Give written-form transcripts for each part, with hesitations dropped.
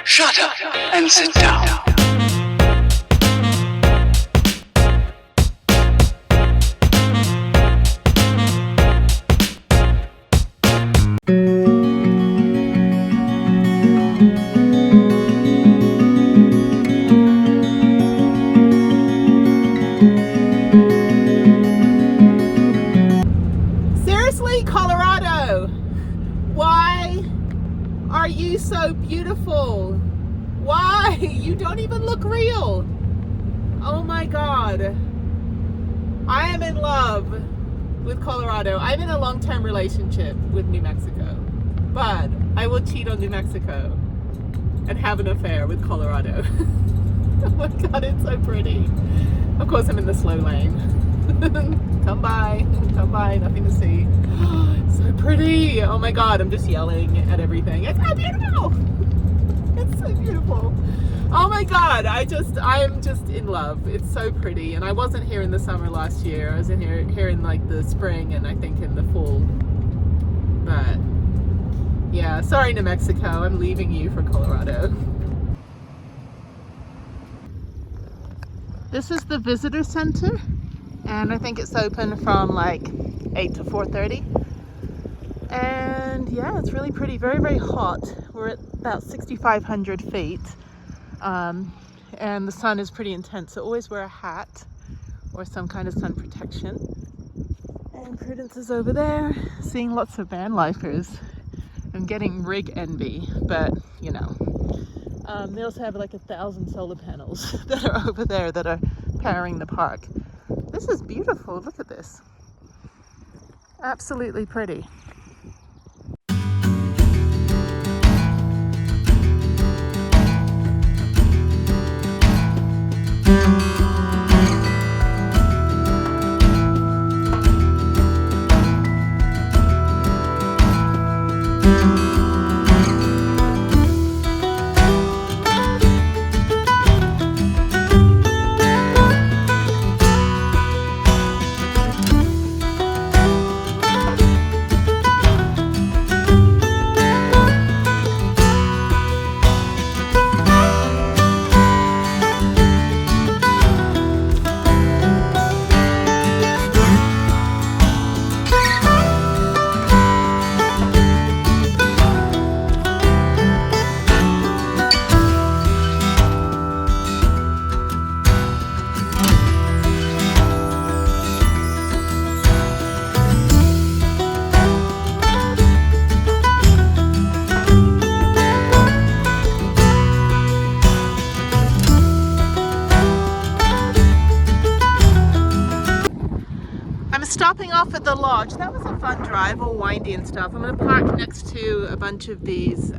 Shut up and sit down. Seriously, Colorado, why are you so beautiful? Why? You don't even look real. Oh my God. I am in love with Colorado. I'm in a long-term relationship with New Mexico, but I will cheat on New Mexico and have an affair with Colorado. Oh my God, it's so pretty. Of course, I'm in the slow lane. Come by, nothing to see. So pretty. Oh my God, I'm just yelling at everything. It's so beautiful. It's so beautiful. Oh my God, I am just in love. It's so pretty. And I wasn't here in the summer last year. I was in here in like the spring and I think in the fall. But yeah, sorry New Mexico, I'm leaving you for Colorado. This is the visitor center. And I think it's open from like 8 to 4:30. And yeah, it's really pretty, very, very hot. We're at about 6,500 feet. And the sun is pretty intense, so always wear a hat or some kind of sun protection. And Prudence is over there, seeing lots of van lifers. I'm getting rig envy, but you know. They also have like 1,000 solar panels that are over there that are powering the park. This is beautiful, look at this. Absolutely pretty. Stopping off at the lodge. That was a fun drive, all windy and stuff. I'm going to park next to a bunch of these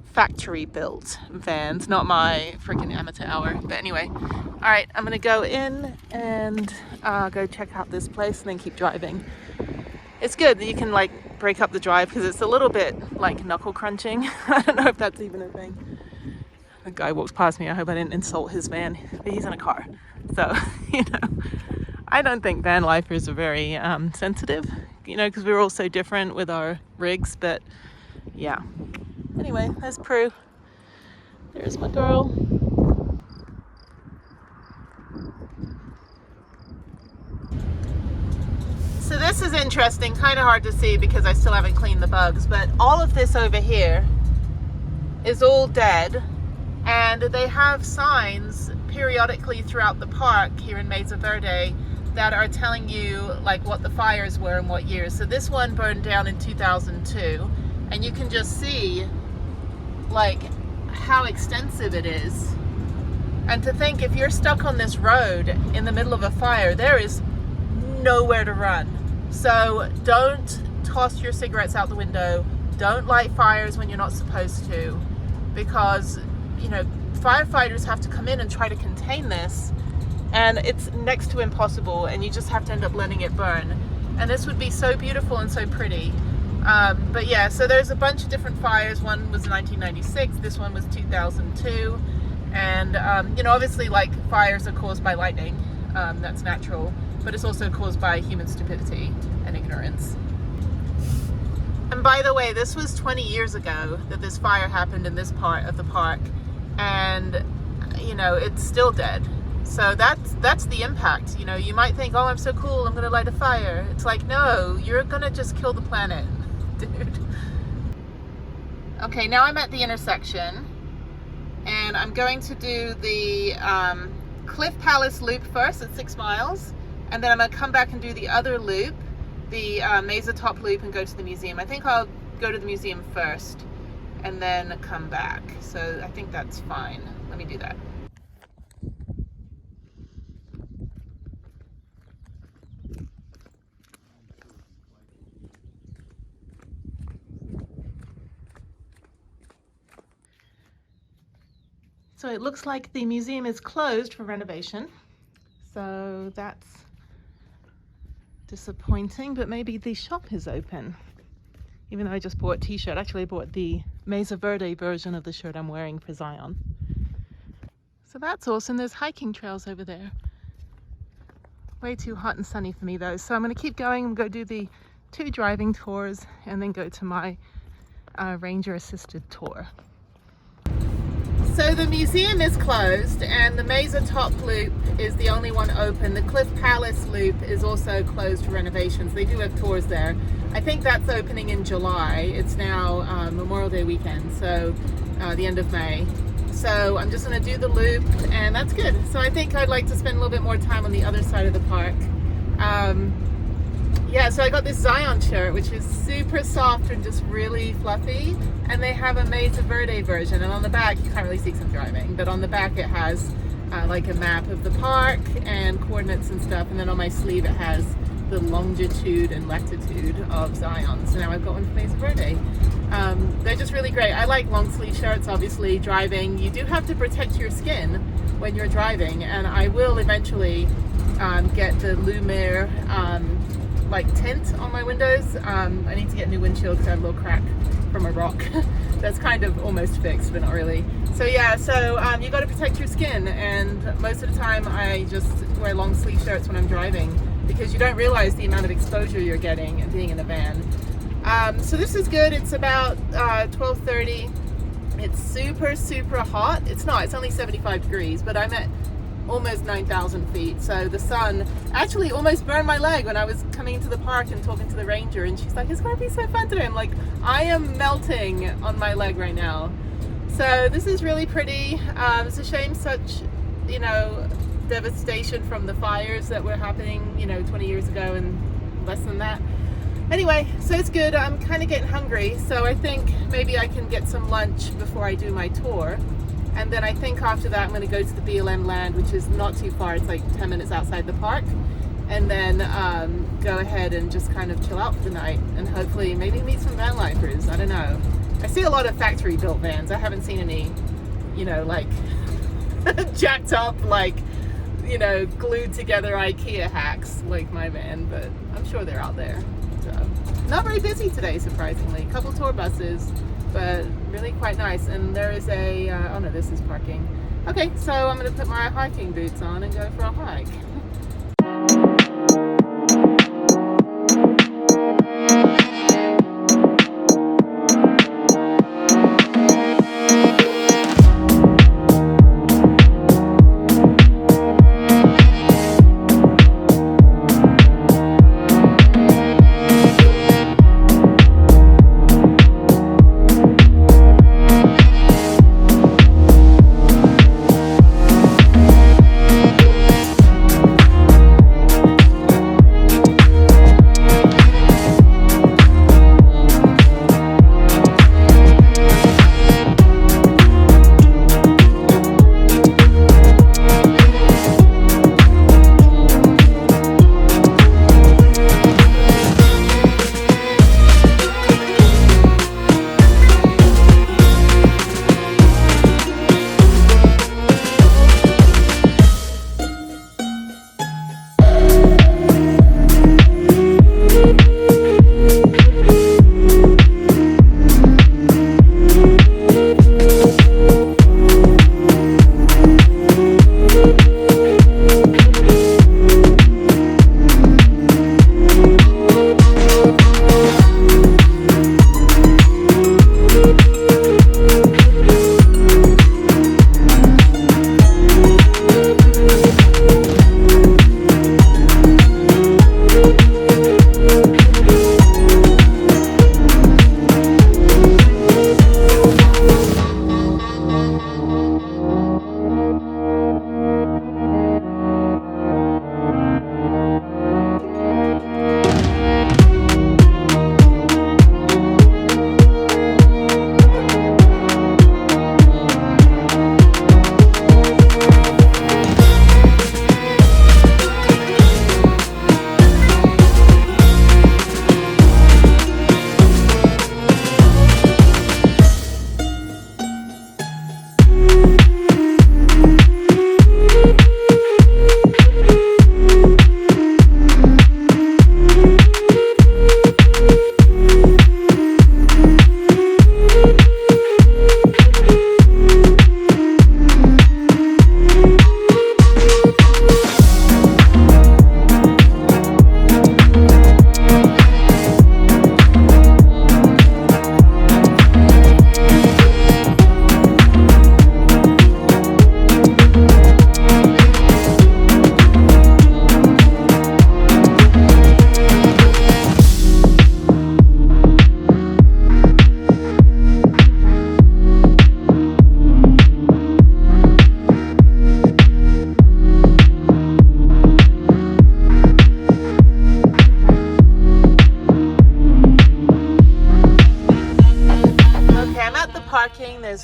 factory built vans, not my freaking amateur hour, but anyway. All right, I'm going to go in and go check out this place and then keep driving. It's good that you can like break up the drive because it's a little bit like knuckle crunching. I don't know if that's even a thing. A guy walks past me. I hope I didn't insult his van, but he's in a car, so you know. I don't think van lifers are very sensitive, you know, because we're all so different with our rigs, but yeah. Anyway, there's Prue. There's my girl. So this is interesting, kind of hard to see because I still haven't cleaned the bugs, but all of this over here is all dead, and they have signs periodically throughout the park here in Mesa Verde that are telling you like what the fires were and what years. So this one burned down in 2002, and you can just see like how extensive it is. And to think if you're stuck on this road in the middle of a fire, there is nowhere to run. So don't toss your cigarettes out the window. Don't light fires when you're not supposed to, because you know firefighters have to come in and try to contain this. And it's next to impossible, and you just have to end up letting it burn. And this would be so beautiful and so pretty. But yeah, so there's a bunch of different fires. One was 1996, this one was 2002. And you know, obviously like fires are caused by lightning, that's natural, but it's also caused by human stupidity and ignorance. And by the way, this was 20 years ago that this fire happened in this part of the park, and you know, it's still dead. So that's the impact. You know, you might think, oh, I'm so cool, I'm gonna light a fire. It's like, no, you're gonna just kill the planet, dude. Okay, now I'm at the intersection, and I'm going to do the Cliff Palace loop first at 6 miles, and then I'm gonna come back and do the other loop, the Mesa Top loop, and go to the museum. I think I'll go to the museum first and then come back. So I think that's fine. Let me do that. So it looks like the museum is closed for renovation. So that's disappointing, but maybe the shop is open. Even though I just bought a t-shirt, actually I bought the Mesa Verde version of the shirt I'm wearing for Zion. So that's awesome. There's hiking trails over there. Way too hot and sunny for me though. So I'm gonna keep going and go do the 2 driving tours and then go to my ranger assisted tour. So the museum is closed and the Mesa Top Loop is the only one open. The Cliff Palace Loop is also closed for renovations. They do have tours there. I think that's opening in July. It's now Memorial Day weekend, so the end of May. So I'm just gonna do the loop and that's good. So I think I'd like to spend a little bit more time on the other side of the park. Yeah, so I got this Zion shirt, which is super soft and just really fluffy. And they have a Mesa Verde version. And on the back, you can't really see because I'm driving, but on the back it has like a map of the park and coordinates and stuff. And then on my sleeve it has the longitude and latitude of Zion. So now I've got one for Mesa Verde. They're just really great. I like long sleeve shirts, obviously. Driving, you do have to protect your skin when you're driving. And I will eventually get the Lumiere like tint on my windows. I need to get a new windshield because I have a little crack from a rock that's kind of almost fixed, but not really. So yeah, so you got to protect your skin, and most of the time I just wear long sleeve shirts when I'm driving because you don't realize the amount of exposure you're getting being in a van. So this is good. It's about 12:30. It's super hot. It's not, it's only 75 degrees, but I'm at almost 9,000 feet. So the sun actually almost burned my leg when I was coming into the park and talking to the ranger, and she's like, it's gonna be so fun today. I'm like, I am melting on my leg right now. So this is really pretty. It's a shame such, you know, devastation from the fires that were happening, you know, 20 years ago and less than that. Anyway, so it's good. I'm kind of getting hungry, so I think maybe I can get some lunch before I do my tour. And then I think after that I'm going to go to the BLM land, which is not too far. It's like 10 minutes outside the park. And then go ahead and just kind of chill out for the night and hopefully maybe meet some van lifers. I don't know. I see a lot of factory built vans. I haven't seen any, you know, like jacked up, like, you know, glued together IKEA hacks like my van, but I'm sure they're out there. So not very busy today, surprisingly. A couple tour buses, but really quite nice. And there is a, oh no, this is parking. Okay, so I'm gonna put my hiking boots on and go for a hike.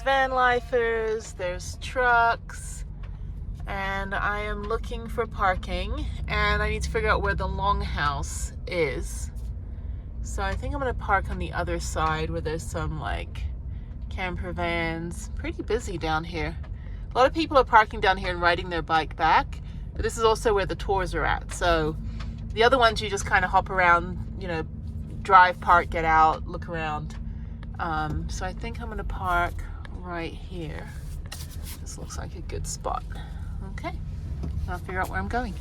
there's van lifers, there's trucks, and I am looking for parking, and I need to figure out where the longhouse is. So I think I'm gonna park on the other side where there's some like camper vans. Pretty busy down here. A lot of people are parking down here and riding their bike back, but this is also where the tours are at. So the other ones you just kind of hop around, you know, drive, park, get out, look around. So I think I'm gonna park right here. This looks like a good spot. Okay, I'll figure out where I'm going.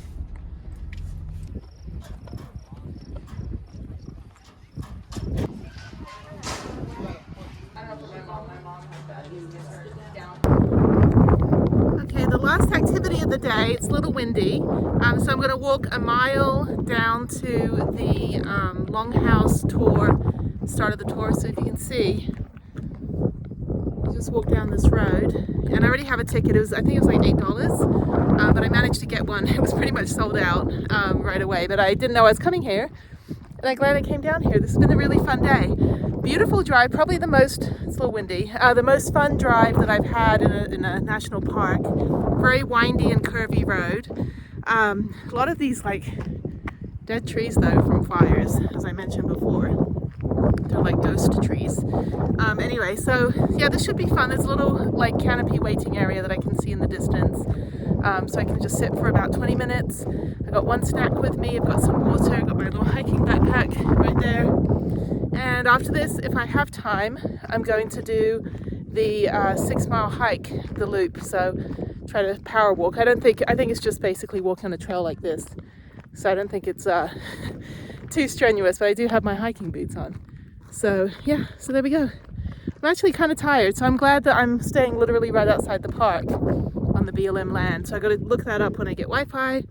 Okay, the last activity of the day, it's a little windy, so I'm going to walk a mile down to the longhouse tour, start of the tour. So if you can see, you just walk down this road, and I already have a ticket. I think it was like $8, but I managed to get one. It was pretty much sold out right away, but I didn't know I was coming here, and I'm glad I came down here. This has been a really fun day. Beautiful drive, probably the most, it's a little windy, the most fun drive that I've had in a national park. Very windy and curvy road. A lot of these like dead trees though from fires, as I mentioned before. They're like ghost trees. Anyway, so yeah, this should be fun. There's a little like canopy waiting area that I can see in the distance. So I can just sit for about 20 minutes. I've got one snack with me, I've got some water, I've got my little hiking backpack right there. And after this, if I have time, I'm going to do the 6-mile hike, the loop. So try to power walk. I think it's just basically walking on a trail like this. So I don't think it's too strenuous, but I do have my hiking boots on. So yeah, so there we go. I'm actually kind of tired, so I'm glad that I'm staying literally right outside the park on the BLM land. So I got to look that up when I get Wi-Fi,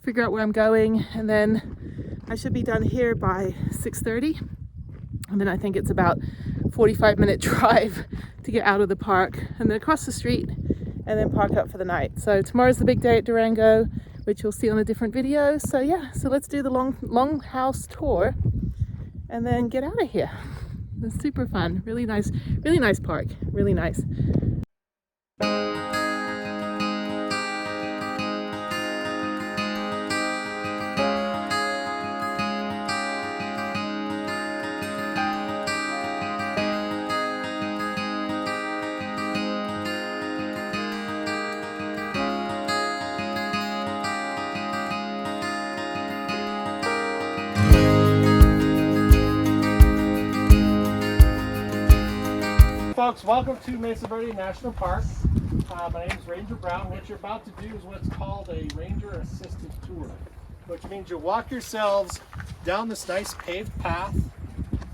figure out where I'm going, and then I should be done here by 6:30. And then I think it's about 45-minute drive to get out of the park and then across the street and then park up for the night. So tomorrow's the big day at Durango, which you'll see on a different video. So yeah, so let's do the longhouse tour and then get out of here. It's super fun, really nice park, really nice. Folks, welcome to Mesa Verde National Park. My name is Ranger Brown. What you're about to do is what's called a ranger assisted tour, which means you walk yourselves down this nice paved path,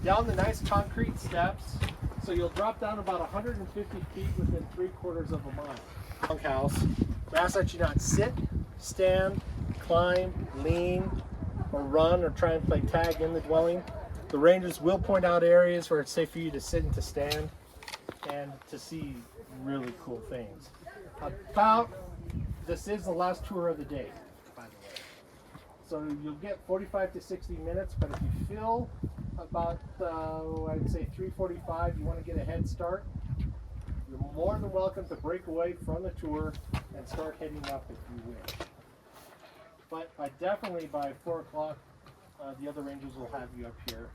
down the nice concrete steps, so you'll drop down about 150 feet within 3/4 of a mile. Longhouse. We ask that you not sit, stand, climb, lean, or run, or try and play tag in the dwelling. The rangers will point out areas where it's safe for you to sit and to stand, and to see really cool things. This is the last tour of the day, by the way. So you'll get 45 to 60 minutes, but if you feel about, I'd say 3:45, you want to get a head start, you're more than welcome to break away from the tour and start heading up if you wish. But definitely by 4 o'clock, the other rangers will have you up here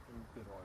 in good order.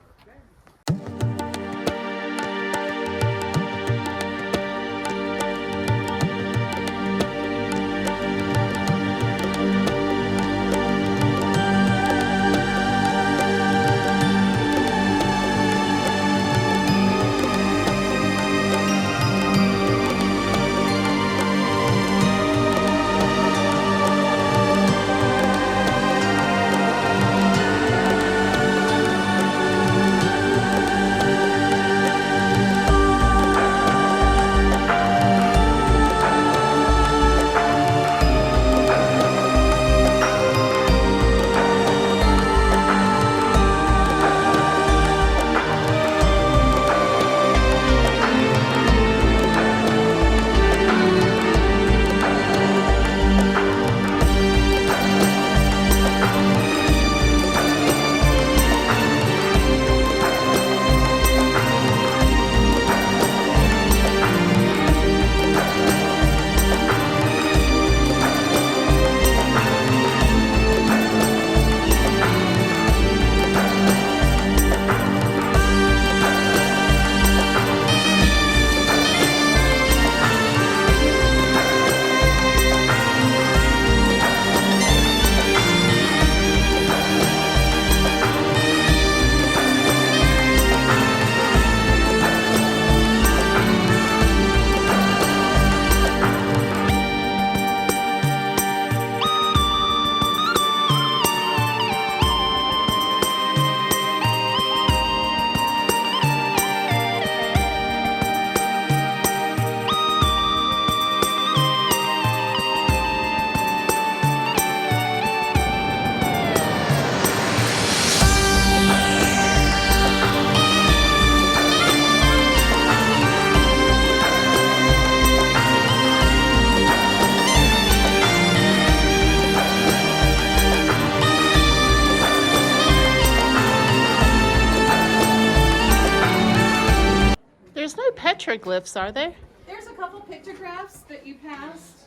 petroglyphs, are there? There's a couple pictographs that you passed.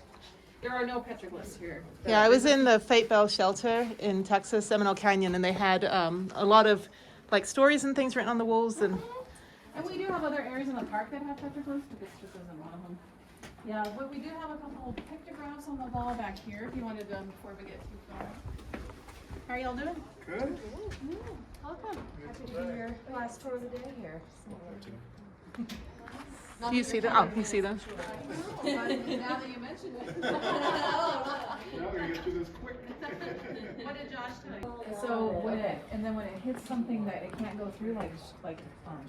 There are no petroglyphs here. Yeah, I was in the Fate Bell shelter in Texas, Seminole Canyon, and they had a lot of like stories and things written on the walls. And we do have other areas in the park that have petroglyphs, but this just isn't one of them. Yeah, but we do have a couple pictographs on the wall back here if you wanted them before we get too far. How are y'all doing? Good. Welcome. Happy to be your last tour of the day here. do you see them? Oh, you see them? Now that you mention it. Now we're gonna get through this quick. What did Josh tell you? So when it hits something that it can't go through, like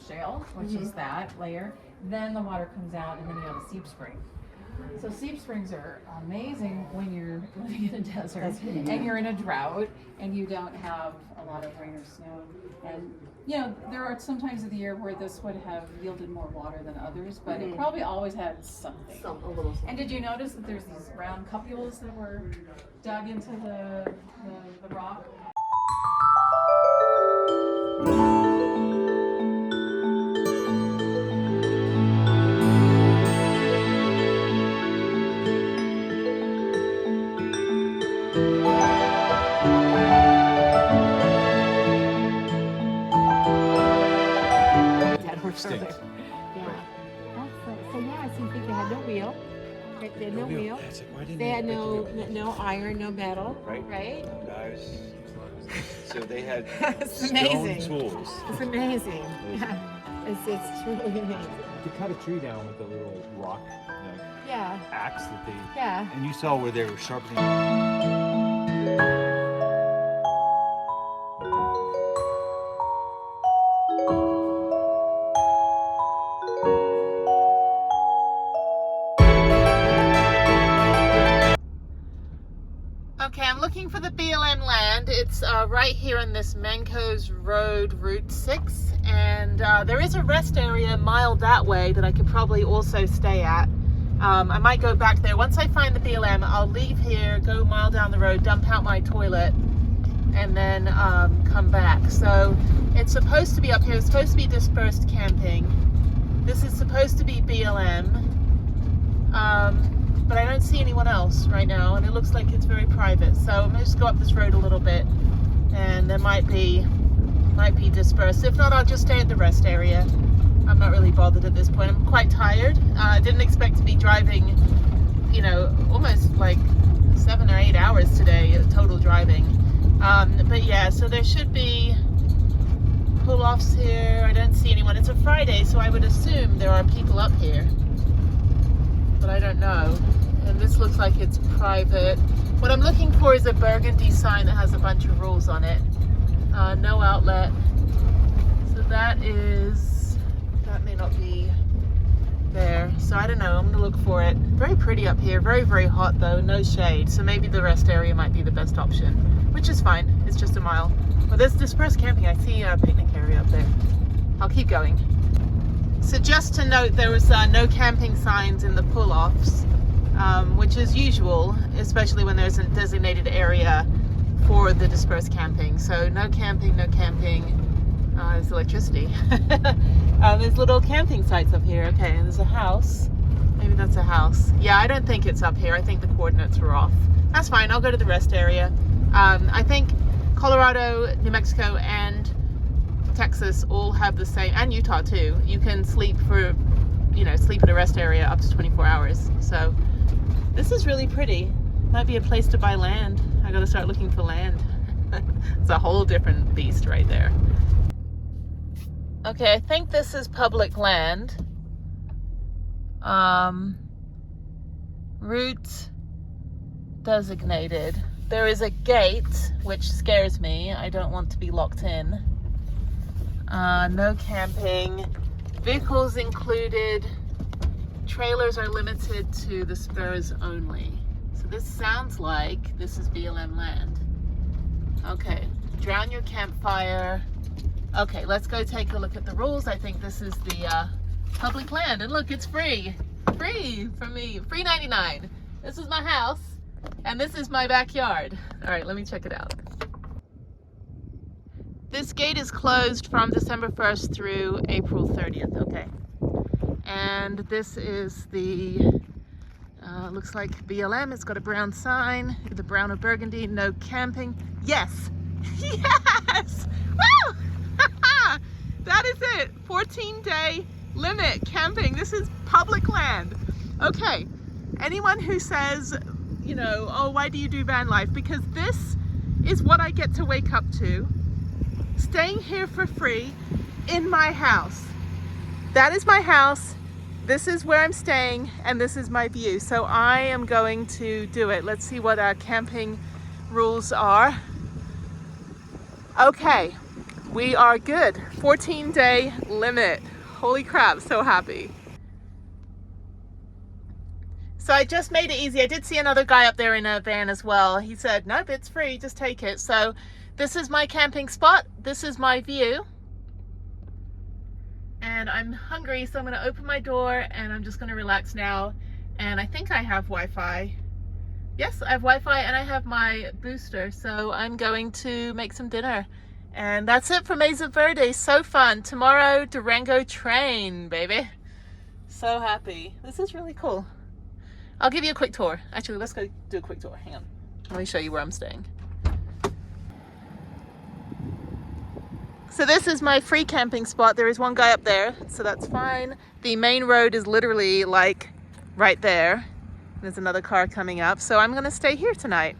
shale, which is that layer, then the water comes out, and then you have a seep spring. So seep springs are amazing when you're living in a desert and you're in a drought and you don't have a lot of rain or snow. And you know, there are some times of the year where this would have yielded more water than others, but it probably always had something. A little something. And did you notice that there's these round cupules that were dug into the rock? Extinct. Yeah. So yeah, so you think they had no wheel. Right? They had no wheel. They had no iron, no metal. Right? Guys. So they had It's stone amazing. tools. It's amazing. Yeah. It's truly amazing. To cut a tree down with a little rock Yeah. axe that they, Yeah. and you saw where they were sharpening. Okay, I'm looking for the BLM land. It's right here on this Mancos Road, Route 6. And there is a rest area a mile that way that I could probably also stay at. I might go back there. Once I find the BLM, I'll leave here, go a mile down the road, dump out my toilet, and then come back. So it's supposed to be up here. It's supposed to be dispersed camping. This is supposed to be BLM. But I don't see anyone else right now, and it looks like it's very private. So I'm gonna just go up this road a little bit, and there might be dispersed. If not, I'll just stay at the rest area. I'm not really bothered at this point. I'm quite tired. I didn't expect to be driving, you know, almost like 7 or 8 hours today, total driving. But yeah, so there should be pull-offs here. I don't see anyone. It's a Friday, so I would assume there are people up here, but I don't know. And this looks like it's private. What I'm looking for is a burgundy sign that has a bunch of rules on it. No outlet. So that may not be there. So I don't know, I'm gonna look for it. Very pretty up here, very, very hot though, no shade. So maybe the rest area might be the best option, which is fine, it's just a mile. Well, there's dispersed camping. I see a picnic area up there. I'll keep going. So just to note, there was no camping signs in the pull-offs, which is usual, especially when there's a designated area for the dispersed camping. So no camping, no camping. There's electricity. There's little camping sites up here. Okay, and there's a house. Maybe that's a house. Yeah, I don't think it's up here. I think the coordinates were off. That's fine. I'll go to the rest area. I think Colorado, New Mexico, and Texas all have the same, and Utah too. You can sleep at a rest area up to 24 hours. So this is really pretty. Might be a place to buy land. I gotta start looking for land. It's a whole different beast right there. Okay, I think this is public land. Route designated. There is a gate, which scares me. I don't want to be locked in. No camping. Vehicles included. Trailers are limited to the spurs only. So this sounds like this is BLM land. Okay, drown your campfire. Okay, let's go take a look at the rules. I think this is the public land. And look, it's free. Free for me. Free 99. This is my house. And this is my backyard. All right, let me check it out. This gate is closed from December 1st through April 30th, okay. And this is the, looks like BLM. It's got a brown sign, the brown or burgundy, no camping. Yes, yes, woo! That is it, 14-day limit camping. This is public land. Okay, anyone who says, you know, oh, why do you do van life? Because this is what I get to wake up to, staying here for free in my house. That is my house. This is where I'm staying, and this is my view. So I am going to do it. Let's see what our camping rules are. Okay, we are good. 14-day limit. Holy crap, so happy. So I just made it easy. I did see another guy up there in a van as well. He said, nope, it's free, just take it. So this is my camping spot. This is my view. And I'm hungry, so I'm gonna open my door and I'm just gonna relax now. And I think I have Wi-Fi. Yes, I have Wi-Fi and I have my booster. So I'm going to make some dinner. And that's it for Mesa Verde. So fun. Tomorrow, Durango train, baby. So happy. This is really cool. I'll give you a quick tour. Actually, let's go do a quick tour. Hang on. Let me show you where I'm staying. So this is my free camping spot. There is one guy up there, so that's fine. The main road is literally like right there. There's another car coming up. So I'm gonna stay here tonight.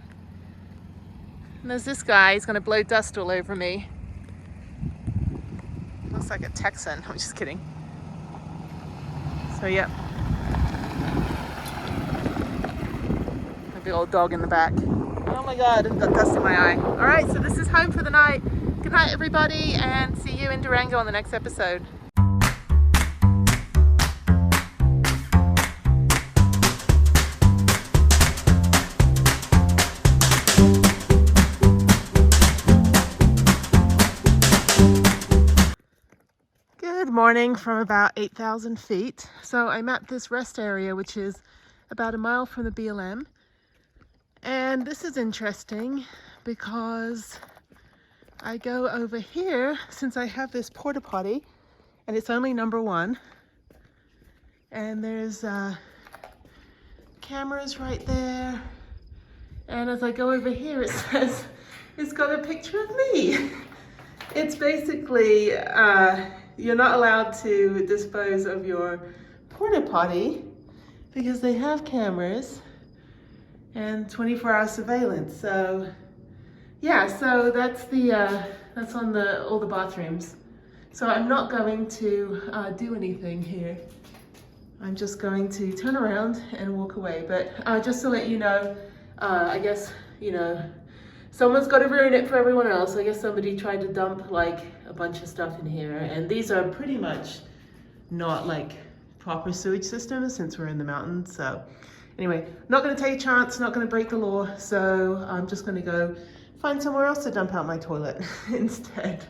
And there's this guy, he's gonna blow dust all over me. Looks like a Texan, I'm just kidding. So yeah. A big old dog in the back. Oh my God, I've got dust in my eye. All right, so this is home for the night. Good night, everybody, and see you in Durango on the next episode. Good morning from about 8,000 feet. So I'm at this rest area, which is about a mile from the BLM. And this is interesting because I go over here since I have this porta potty and it's only number 1. And there's cameras right there. And as I go over here, it says, it's got a picture of me. It's basically, you're not allowed to dispose of your porta potty because they have cameras and 24-hour surveillance. So yeah, so that's the that's on all the bathrooms. So I'm not going to do anything here. I'm just going to turn around and walk away. But just to let you know, I guess, you know, someone's got to ruin it for everyone else. I guess somebody tried to dump like a bunch of stuff in here, and these are pretty much not like proper sewage systems since we're in the mountains. So anyway, not going to take a chance, not going to break the law. So I'm just going to go find somewhere else to dump out my toilet instead.